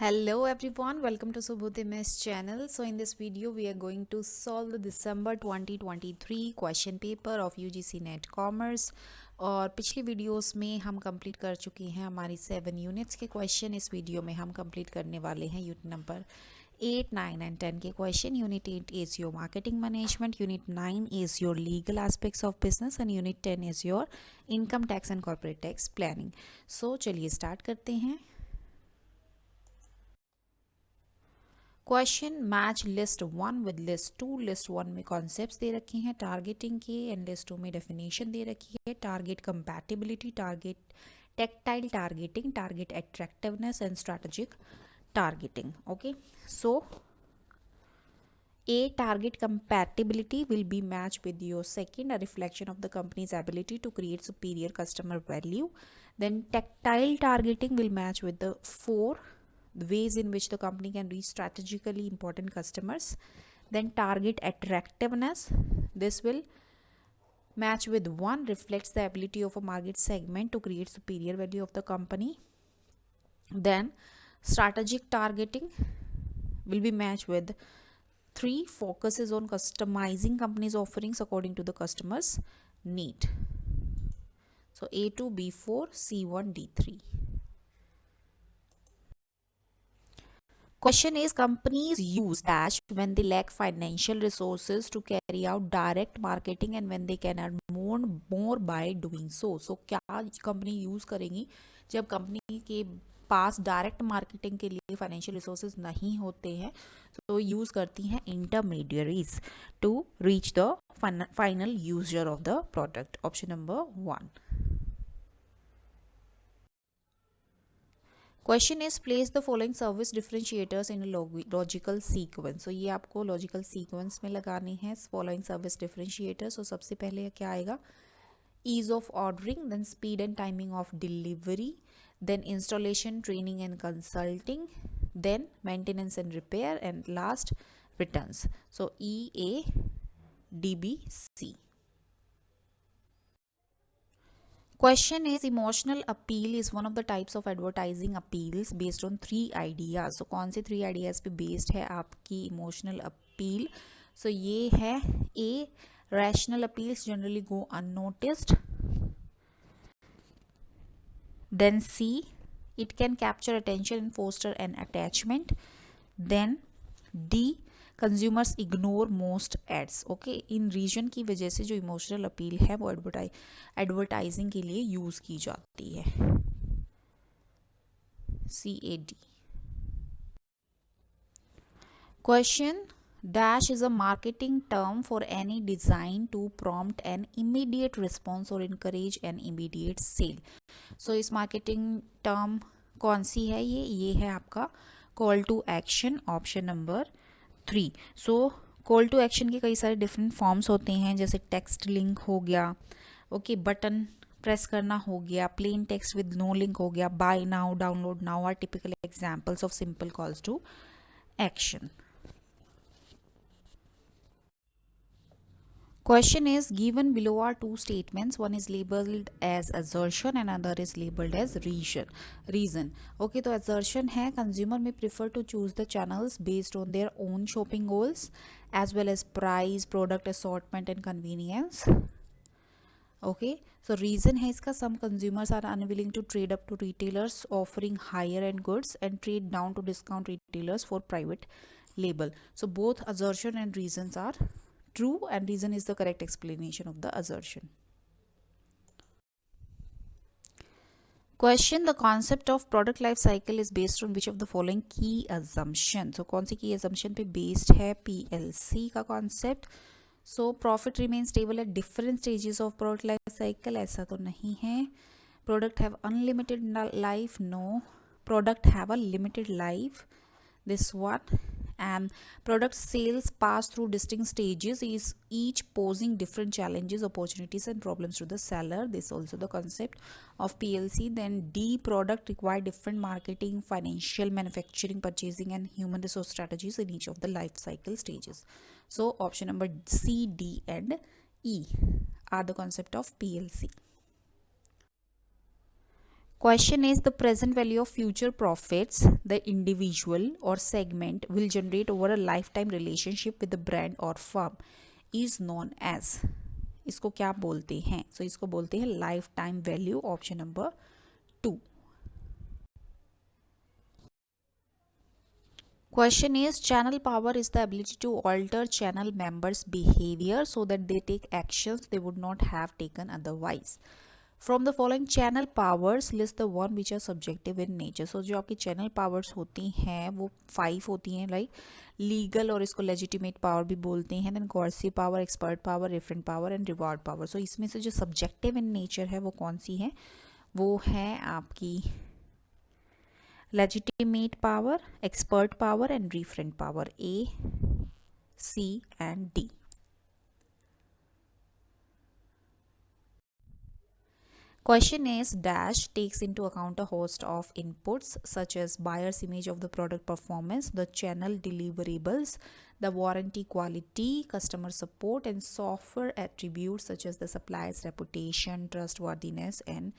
Hello everyone, welcome to Subhuti Miss channel. So in this video we are going to solve the December 2023 question paper of UGC NET Commerce. और पिछली videos में हम complete कर चुके हैं हमारी 7 units के क्वेश्चन. इस वीडियो में हम कंप्लीट करने वाले हैं यूनिट नंबर 8, 9 एंड 10 के question. Unit 8 is your marketing management, unit 9 is your legal aspects of business and unit 10 is your income tax and corporate tax planning. So चलिए start करते हैं. Question match list 1 with list 2. लिस्ट 1 में concepts दे रखे हैं targeting के and list 2 में definition दे रखी है. Target compatibility, target tactile targeting, target attractiveness and strategic targeting. Okay, so A target compatibility will be matched with your second, a reflection of the company's ability to create superior customer value. Then tactile targeting will match with the 4, the ways in which the company can reach strategically important customers. Then target attractiveness, this will match with 1, reflects the ability of a market segment to create superior value of the company. Then strategic targeting will be matched with 3, focuses on customizing company's offerings according to the customer's need. So A2, B4, C1, D3. Question is, companies use dash when they lack financial resources to carry out direct marketing and when they can earn more by doing so. So क्या company use करेंगी जब company के पास direct marketing के लिए financial resources नहीं होते हैं, तो यूज करती हैं intermediaries to reach the final user of the product. Option number 1. Question is place the following service differentiators in logical sequence. तो ये आपको लॉजिकल सीक्वेंस में लगाने हैं फॉलोइंग सर्विस डिफरेंशिएटर्स. तो सबसे पहले क्या आएगा? Ease of ordering, then speed and timing of delivery, then installation, training and consulting, then maintenance and repair, and last returns. So E, A, D, B, C. Question is, emotional appeal is one of the types of advertising appeals based on 3 ideas. So कौन से 3 ideas पे based है आपकी emotional appeal? So ये है A, rational appeals generally go unnoticed. Then C, it can capture attention and foster an attachment. Then D, consumers ignore most ads. Okay, in reason की वजह से जो इमोशनल अपील है वो एडवर्टाइजिंग के लिए यूज की जाती है. CAD. Question, dash is a marketing term for any design to prompt an immediate response or encourage an immediate sale. So इस marketing term कौन सी है? ये है आपका call to action. Option number 3. So call to action के कई सारे different forms होते हैं, जैसे टेक्स्ट लिंक हो गया, ओके, बटन प्रेस करना हो गया, plain text with no link हो गया, buy now, download now are typical examples of simple calls to action. Question is, given below are 2 statements. One is labeled as assertion and another is labeled as reason. Okay, तो assertion है, consumer may prefer to choose the channels based on their own shopping goals as well as price, product assortment and convenience. Okay, so reason है इसका, some consumers are unwilling to trade up to retailers offering higher end goods and trade down to discount retailers for private label. So both assertion and reasons are true and reason is the correct explanation of the assertion. Question, the concept of product life cycle is based on which of the following key assumption. So कौन सी key assumption पे based है? PLC का concept. So profit remains stable at different stages of product life cycle. ऐसा तो नहीं है. Product have unlimited life. No. Product have a limited life. This one. And product sales pass through distinct stages, is each posing different challenges, opportunities and problems to the seller. This is also the concept of PLC. Then D, product require different marketing, financial, manufacturing, purchasing and human resource strategies in each of the life cycle stages. So option number C, D and E are the concept of PLC. Question is the present value of future profits the individual or segment will generate over a lifetime relationship with the brand or firm is known as. इसको क्या बोलते हैं? So इसको बोलते हैं life time value, option number 2. Question is channel power is the ability to alter channel members' behavior so that they take actions they would not have taken otherwise. From the following channel powers list the one which are subjective in nature. So जो आपकी channel powers होती हैं वो 5 होती हैं, like legal और इसको legitimate power भी बोलते हैं, then coercive power, expert power, referent power and reward power. So इसमें से जो subjective in nature है वो कौन सी है? वो है आपकी legitimate power, expert power and referent power, A, C and D. Question is dash takes into account a host of inputs such as buyer's image of the product performance, the channel deliverables, the warranty quality, customer support and software attributes such as the supplier's reputation, trustworthiness and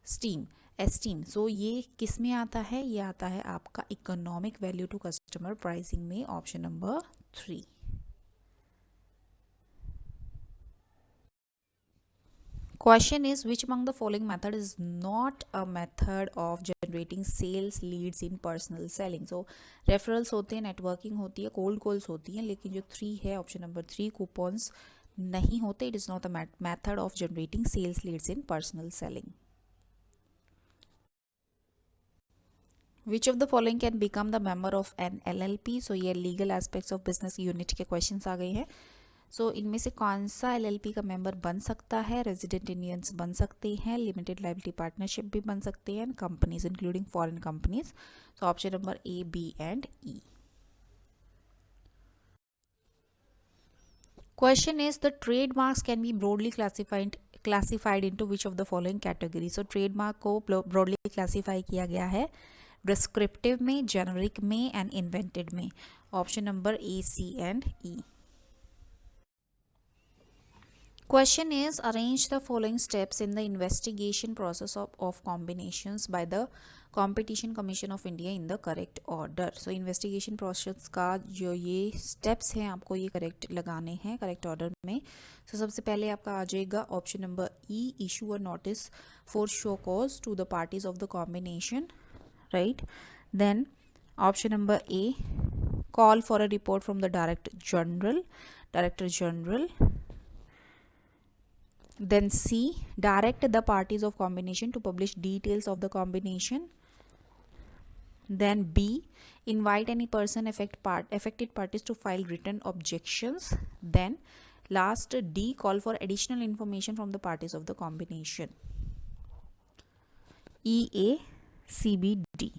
esteem. So ये किस में आता है? ये आता है आपका economic value to customer pricing में, option number 3. Question is which among the following method is not a method of generating sales leads in personal selling? So referrals होते हैं, networking होती है, cold calls होती हैं, लेकिन जो 3 है ऑप्शन नंबर 3 coupons नहीं होते. It is not a method of generating sales leads in personal selling. Which of the following can become the member of an LLP? So ये legal aspects of business unit के questions आ गए हैं. सो इनमें से कौन सा LLP का member बन सकता है? रेजिडेंट इंडियंस बन सकते हैं, लिमिटेड लाइबिलिटी पार्टनरशिप भी बन सकते हैं, companies including foreign companies. So option number A, B and E. Question is the trademarks can be broadly classified into which of the following categories? So trademark को broadly classify किया गया है descriptive में, generic में and invented में. Option number A, C and E. Question is arrange the following steps in the investigation process of combinations by the Competition Commission of India in the correct order. So investigation process का जो ये steps हैं आपको ये correct लगाने हैं correct order में. So सबसे पहले आपका आ जाएगा option number E, issue a notice for show cause to the parties of the combination, right? Then option number A, call for a report from the Director General. Then C, direct the parties of combination to publish details of the combination. Then B, invite any person affected parties to file written objections. Then last D, call for additional information from the parties of the combination. E, A, C, B, D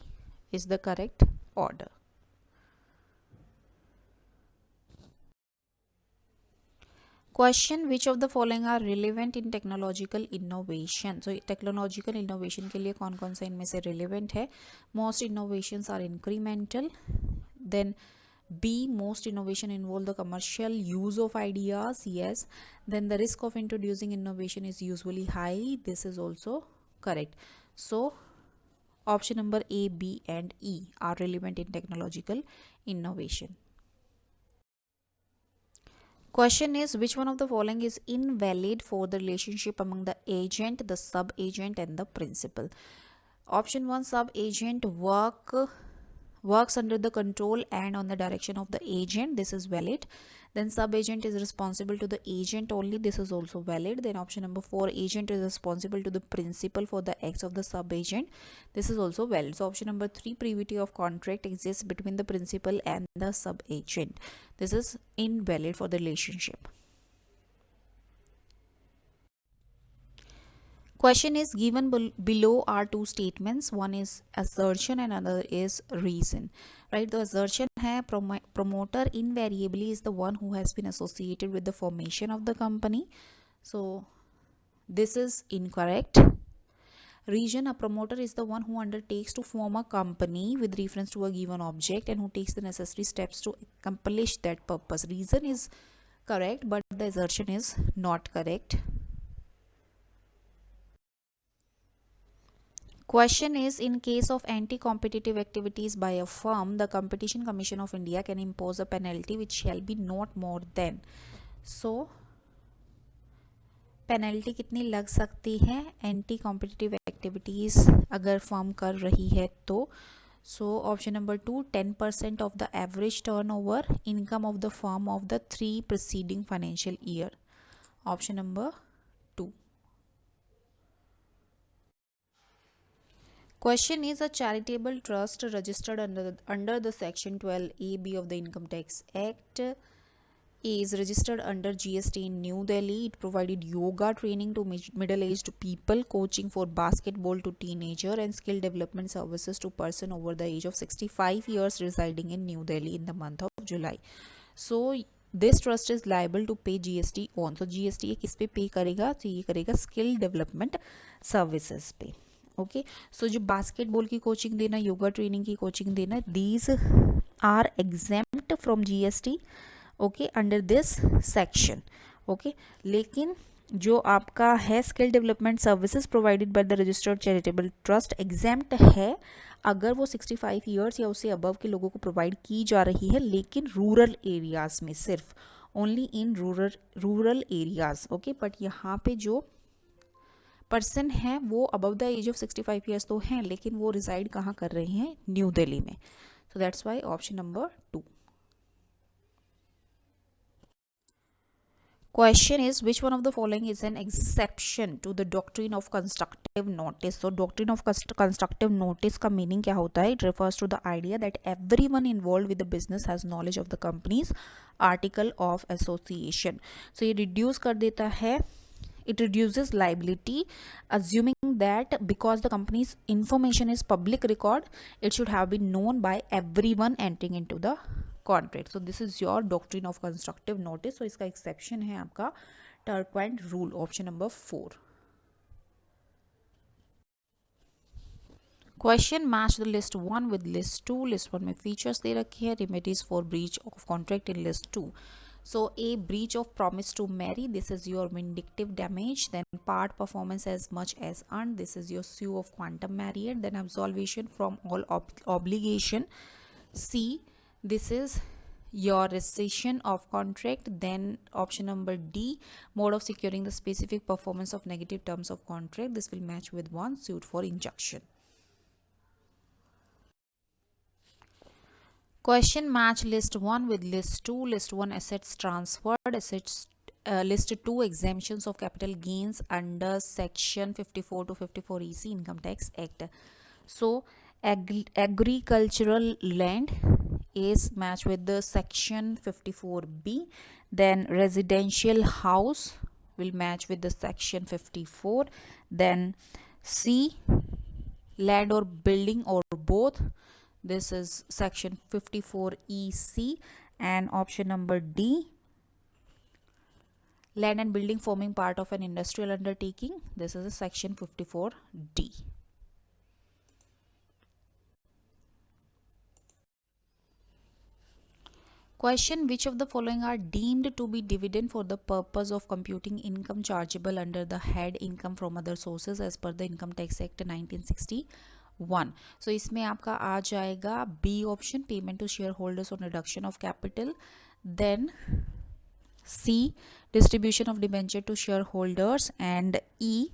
is the correct order. Question, which of the following are relevant in technological innovation? So technological innovation के लिए कौन कौन सा इनमें से relevant है? Most innovations are incremental. Then B, most innovation involve the commercial use of ideas. Yes. Then the risk of introducing innovation is usually high. This is also correct. So option number A, B and E are relevant in technological innovation. Question is which one of the following is invalid for the relationship among the agent, the sub-agent and the principal? Option 1, sub-agent works under the control and on the direction of the agent. This is valid. Then sub-agent is responsible to the agent only. This is also valid. Then option number 4, agent is responsible to the principal for the acts of the sub-agent. This is also valid. So option number 3, privity of contract exists between the principal and the sub-agent. This is invalid for the relationship. Question is given below are two statements. One is assertion and another is reason. Right? The assertion है promoter invariably is the one who has been associated with the formation of the company. So this is incorrect. Reason, a promoter is the one who undertakes to form a company with reference to a given object and who takes the necessary steps to accomplish that purpose. Reason is correct, but the assertion is not correct. Question is, in case of anti-competitive activities by a firm, the Competition Commission of India can impose a penalty which shall be not more than. So penalty कितनी लग सकती है anti competitive activities अगर firm कर रही है तो. सो option number 2, 10% of the average turn over income of the firm of the 3 preceding financial year. Option number 2. Question is, a charitable trust registered under the section 12AB of the Income Tax Act is registered under GST in New Delhi. It provided yoga training to middle-aged people, coaching for basketball to teenager, and skill development services to person over the age of 65 years residing in New Delhi in the month of July. So this trust is liable to pay GST on. So GST ये किस पे पे करेगा? तो ये करेगा skill development services पे. Okay, so जो बास्केटबॉल की कोचिंग देना, योगा ट्रेनिंग की कोचिंग देना, these are exempt from GST. Okay, under this section. Okay, लेकिन जो आपका है skill development services provided by the registered charitable trust exempt है अगर वो 65 ईयर्स या उससे अबव के लोगों को प्रोवाइड की जा रही है, लेकिन रूरल एरियाज में सिर्फ, only in rural areas. Okay, but यहाँ पे जो पर्सन है वो above the age of 65 years तो हैं, लेकिन वो रिजाइड कहाँ कर रहे हैं? न्यू दिल्ली में. So that's why option number 2. Question is, which one of the following is an exception to the doctrine of constructive notice? So doctrine of constructive notice का meaning क्या होता है? It refers to the idea that everyone involved with the business has knowledge of the company's article of association. So ये reduce कर देता है, it reduces liability, assuming that because the company's information is public record, it should have been known by everyone entering into the contract. So this is your doctrine of constructive notice. So इसका exception है आपका Turquoise rule, option number 4. Question, match the list 1 with list 2. list 1 में features दे रखी है, remedies for breach of contract in list 2. So a breach of promise to marry, this is your vindictive damage. Then part performance as much as earned, this is your sue of quantum merit. Then absolution from all obligation. C, this is your rescission of contract. Then option number D, mode of securing the specific performance of negative terms of contract, this will match with 1, suit for injunction. Question, match list 1 with list 2. list 1 assets transferred, assets list 2 exemptions of capital gains under section 54 to 54 EC Income Tax Act. So agricultural land is matched with the section 54B. Then residential house will match with the section 54. Then C, land or building or both, this is section 54EC. And option number D, land and building forming part of an industrial undertaking, this is a section 54D. Question, which of the following are deemed to be dividend for the purpose of computing income chargeable under the head income from other sources as per the Income Tax Act 1961? So इसमें आपका आ जाएगा B option, payment to shareholders on reduction of capital. Then C, distribution of debenture to shareholders. And E,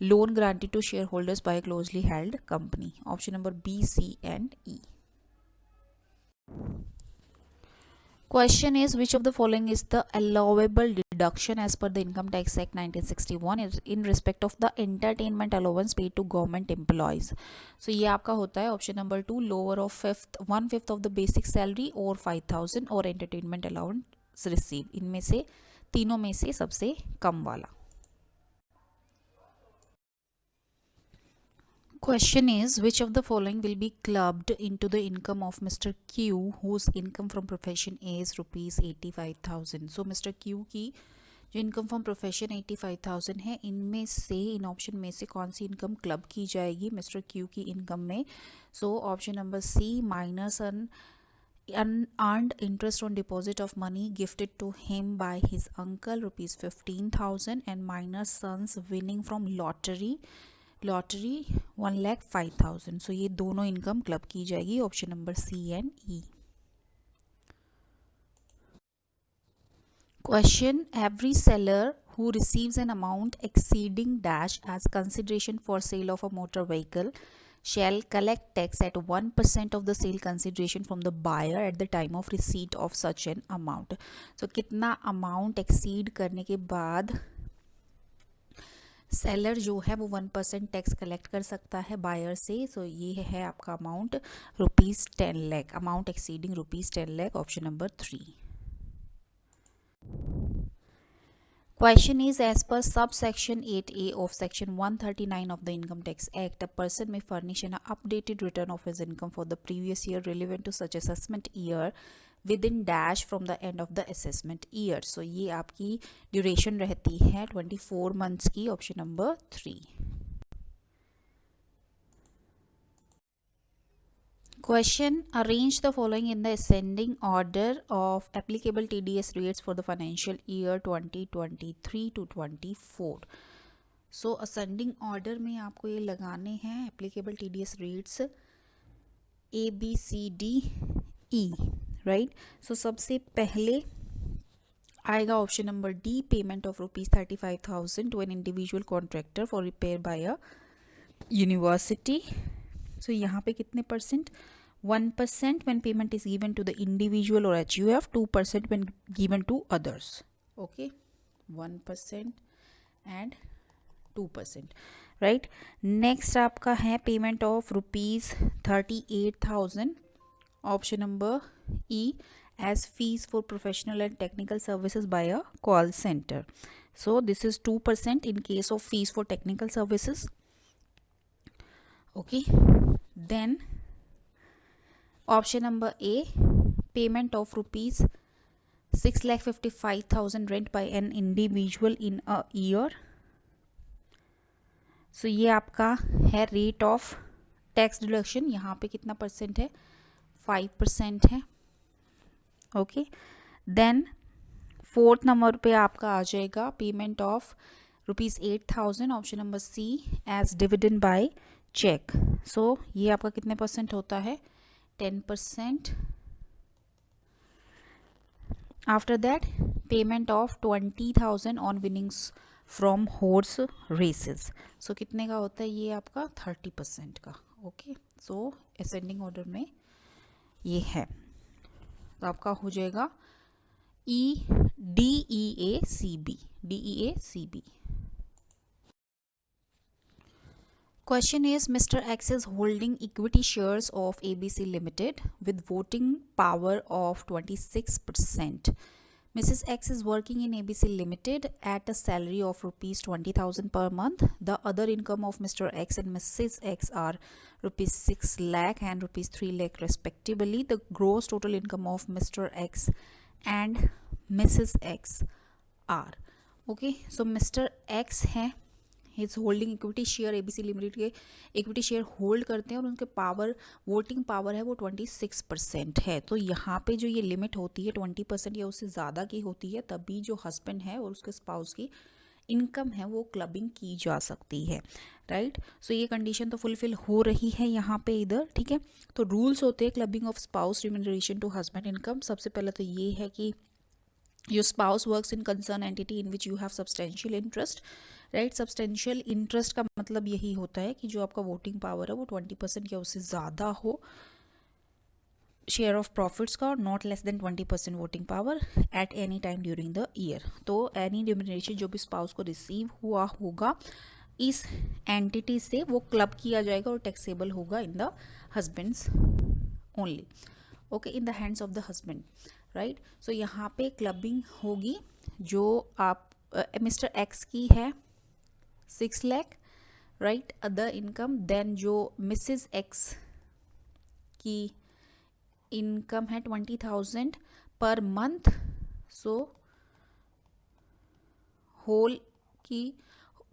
loan granted to shareholders by a closely held company. Option number B, C and E. Question is, which of the following is the allowable deduction as per the Income Tax Act 1961 in respect of the entertainment allowance paid to government employees? So ये आपका होता है option number 2, lower of 1/5 of the basic salary or 5,000 और entertainment allowance receive. इनमें से तीनों में से सबसे कम वाला. Question is, which of the following will be clubbed into the income of Mr. Q, whose income from profession is rupees 85,000? So Mr. Q की जो इनकम फ्रॉम प्रोफेशन 85,000 है, इनमें से इन ऑप्शन में से कौन सी इनकम क्लब की जाएगी मिस्टर क्यू की इनकम में? So option number C, minus unearned interest on deposit of money gifted to him by his uncle rupees 15,000, and minus sons winning from lottery lottery 1,05,000। So ये दोनों income club की जाएगी, option number C and E. Question: Every seller who receives an amount exceeding dash as consideration for sale of a motor vehicle shall collect tax at 1% of the sale consideration from the buyer at the time of receipt of such an amount. So कितना amount exceed करने के बाद seller जो है वो 1% tax collect कर सकता है बायर से। सो ये है आपका amount ₹10 lakh, amount exceeding ₹10 lakh, option number 3। Question is, as per subsection 8A of section 139 of the Income Tax Act, a person may furnish an updated return of his income for the previous year relevant to such assessment year within dash from the end of the assessment year. So ये आपकी duration रहती है 24 months की, option number 3। Question: Arrange the following in the ascending order of applicable TDS rates for the financial year 2023 to 24. So ascending order में आपको ये लगाने हैं applicable TDS rates ABCDE, right. So सबसे पहले आएगा option number D, payment of ₹35,000 to an individual contractor for repair by a university. So यहाँ पे कितने percent? 1% when payment is given to the individual or HUF, 2% when given to others. Okay, 1% and 2%, right? Next आपका है payment of ₹38,000, option number E, as fees for professional and technical services by a call center. So this is 2% in case of fees for technical services. Okay, then option number A, payment of ₹6,55,000 rent by an individual in a year. So ये आपका है rate of tax deduction, यहाँ पे कितना percent है? 5% है। Okay, then fourth number पे आपका आ जाएगा payment of ₹8,000, option number C, as dividend by cheque. So ये आपका कितने परसेंट होता है? 10%. After that, payment of 20,000 on winnings from horse races. So कितने का होता है ये आपका? 30% का। ओके, सो असेंडिंग ऑर्डर में ये है, तो आपका हो जाएगा DEACB। Question is, Mr. X is holding equity shares of ABC Limited with voting power of 26%. Mrs. X is working in ABC Limited at a salary of ₹20,000 per month. The other income of Mr. X and Mrs. X are ₹6 lakh and ₹3 lakh respectively. The gross total income of Mr. X and Mrs. X are, okay, so Mr. X है, is holding equity share, ABC limited के equity share hold करते हैं और उनके power, voting power है वो 26% है। तो यहाँ पे जो ये लिमिट होती है 20% या उससे ज़्यादा की होती है, तभी जो हस्बैंड है और उसके स्पाउस की इनकम है वो क्लबिंग की जा सकती है, राइट। सो ये कंडीशन तो फुलफिल हो रही है यहाँ पे इधर, ठीक है। तो रूल्स होते हैं clubbing of spouse remuneration to husband income. सबसे पहले तो ये है कि your spouse works in concerned entity in which you have substantial interest, right. Substantial interest का मतलब यही होता है कि जो आपका वोटिंग पावर है वो 20% या उससे ज़्यादा हो शेयर ऑफ प्रॉफिट्स का, और not less than 20% voting power at any time during the year. तो एनी रिम्यूनरेशन जो भी स्पाउस को रिसीव हुआ होगा इस एंटिटी से वो क्लब किया जाएगा और टैक्सेबल होगा in the husband's only, okay, in the hands of the husband, right. So यहाँ पे क्लबिंग होगी जो आप मिस्टर एक्स की है 6 lakh, right, other income. Then जो मिसेस एक्स की इनकम है 20,000 पर मंथ। सो होल की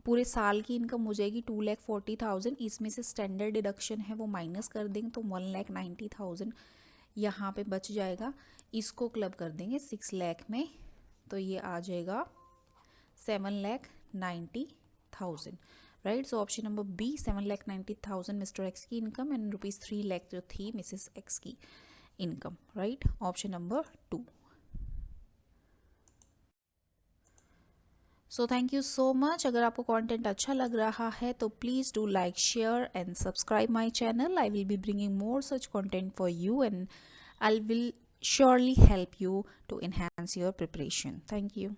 पूरे साल की इनकम हो जाएगी 2,40,000। इसमें से स्टैंडर्ड डिडक्शन है वो माइनस कर देंगे तो 1,90,000 यहाँ पे बच जाएगा। इसको क्लब कर देंगे 6 लाख में, तो ये आ जाएगा 7,90,000, राइट. So option number B 7,90,000 Mr X की इनकम एंड रुपीज़ 3 लाख जो थी मिसेस एक्स की income. Right. Option number 2. So thank you so much. अगर आपको कंटेंट अच्छा लग रहा है तो please do like, share and subscribe my channel. I will be bringing more such content for you and I will surely help you to enhance your preparation. Thank you.